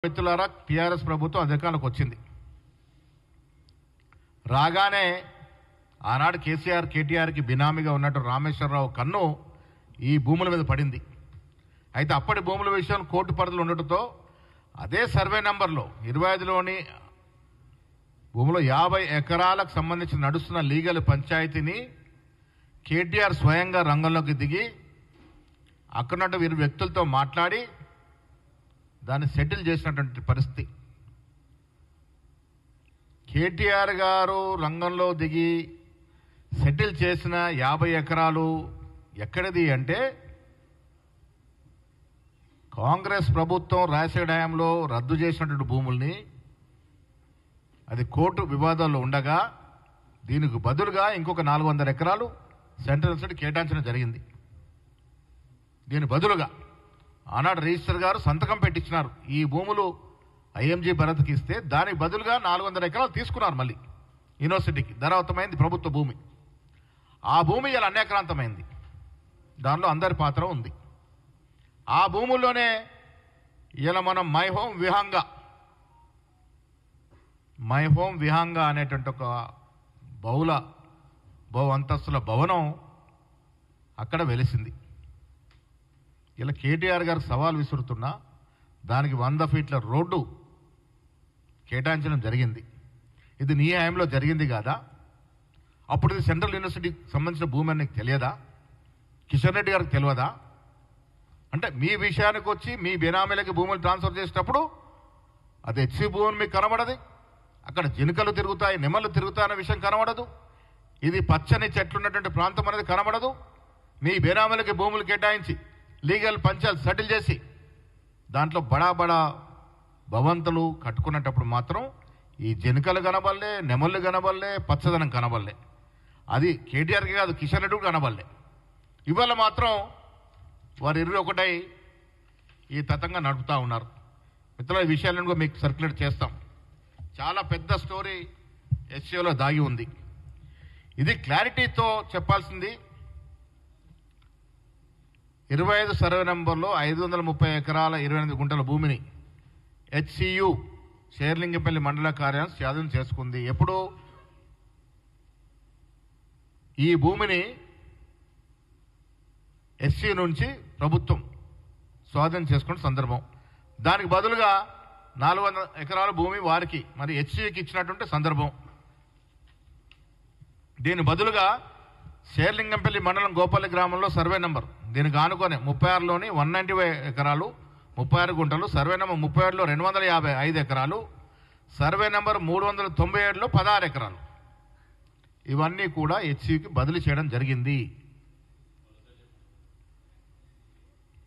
మిత్రులారా, టీఆర్ఎస్ ప్రభుత్వం అధికారంలోకి వచ్చింది. రాగానే ఆనాడు కేటీఆర్కి బినామీగా ఉన్నట్టు రామేశ్వరరావు కన్ను ఈ భూముల మీద పడింది. అయితే అప్పటి భూముల విషయం కోర్టు పరిధిలో ఉండటంతో అదే సర్వే నంబర్లో 25లోని భూమిలో 50 ఎకరాలకు సంబంధించి నడుస్తున్న లీగల్ పంచాయతీని కేటీఆర్ స్వయంగా రంగంలోకి దిగి అక్కడున్న వీరు వ్యక్తులతో మాట్లాడి దాన్ని సెటిల్ చేసినటువంటి పరిస్థితి. కేటీఆర్ గారు రంగంలో దిగి సెటిల్ చేసిన 50 ఎకరాలు ఎక్కడిది అంటే కాంగ్రెస్ ప్రభుత్వం రాజశేఖర హయాంలో రద్దు చేసినటువంటి భూముల్ని, అది కోర్టు వివాదాల్లో ఉండగా దీనికి బదులుగా ఇంకొక 400 ఎకరాలు సెంట్రల్ యూనివర్సిటీ కేటాయించడం జరిగింది. దీని బదులుగా ఆనాడు రిజిస్టర్ గారు సంతకం పెట్టించినారు. ఈ భూములు ఐఎంజీ భరత్కి ఇస్తే దానికి బదులుగా 400 ఎకరాలు తీసుకున్నారు. మళ్ళీ యూనివర్సిటీకి ధరావతమైంది ప్రభుత్వ భూమి. ఆ భూమి ఇలా అన్యాక్రాంతమైంది. దానిలో అందరి పాత్ర ఉంది. ఆ భూముల్లోనే ఇలా మనం మై హోమ్ విహాంగా అనేటువంటి ఒక బహు అంతస్తుల భవనం అక్కడ వెలిసింది. ఇలా కేటీఆర్ గారికి సవాల్ విసురుతున్నా దానికి 100 ఫీట్ల రోడ్డు కేటాయించడం జరిగింది. ఇది నీ హయాంలో జరిగింది కాదా? అప్పుడు ఇది సెంట్రల్ యూనివర్సిటీకి సంబంధించిన భూమి అని నీకు తెలియదా? కిషన్ రెడ్డి గారికి తెలియదా? అంటే మీ విషయానికి వచ్చి మీ బెనామీలకి భూములు ట్రాన్స్ఫర్ చేసేటప్పుడు అది హెచ్సి భూమి మీకు కనబడదు. అక్కడ జినుకలు తిరుగుతాయి, నెమళ్ళు తిరుగుతాయనే విషయం కనబడదు. ఇది పచ్చని చెట్లున్నటువంటి ప్రాంతం అనేది కనబడదు. మీ బెనామీలకి భూములు కేటాయించి లీగల్ పంచాయతీ సెటిల్ చేసి దాంట్లో బడా భవంతులు కట్టుకునేటప్పుడు మాత్రం ఈ జెనుకలు కనబడలే, నెమళ్ళు కనబడలే, పచ్చదనం కనబడలే. అది కేటీఆర్కి కాదు, కిషన్ రెడ్డి కనబడలే. ఇవాళ మాత్రం వారు 21 ఈ తతంగా నడుపుతూ ఉన్నారు. మిత్రుల ఈ విషయాలను కూడా మీకు సర్క్యులేట్ చేస్తాం. చాలా పెద్ద స్టోరీ ఎస్సీలో దాగి ఉంది. ఇది క్లారిటీతో చెప్పాల్సింది. 25 సర్వే నెంబర్లో 530 ఎకరాల 28 గుంటల భూమిని హెచ్సియు శేర్లింగపల్లి మండల కార్యాలయం స్వాధీనం చేసుకుంది. ఎప్పుడు ఈ భూమిని ఎస్సీ నుంచి ప్రభుత్వం స్వాధీనం చేసుకున్న సందర్భం, దానికి బదులుగా 400 ఎకరాల భూమి వారికి మరి హెచ్సికి ఇచ్చినటువంటి సందర్భం. దీని బదులుగా శేర్లింగంపల్లి మండలం గోపల్లి గ్రామంలో సర్వే నెంబర్ దీనికి ఆనుకొని 36లోని 195 ఎకరాలు 36 గుంటలు, సర్వే నెంబర్ 37లో 255 ఎకరాలు, సర్వే నెంబర్ 397లో 16 ఎకరాలు ఇవన్నీ కూడా హెచ్సికి బదిలీ చేయడం జరిగింది.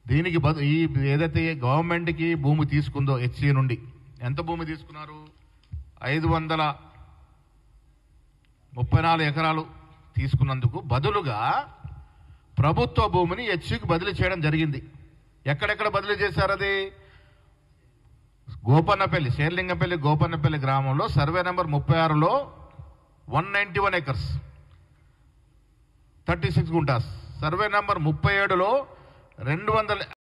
దీనికి ఈ ఏదైతే గవర్నమెంట్కి భూమి తీసుకుందో హెచ్సి నుండి ఎంత భూమి తీసుకున్నారు? 534 ఎకరాలు తీసుకున్నందుకు బదులుగా ప్రభుత్వ భూమిని హెచ్సికి బదిలీ చేయడం జరిగింది. ఎక్కడెక్కడ బదిలీ చేశారు? అది గోపన్నపల్లి, శేర్లింగంపల్లి గోపన్నపల్లి గ్రామంలో సర్వే నెంబర్ 36లో 191 ఎకర్స్ 36 గుంటాస్, సర్వే నెంబర్ 37లో 200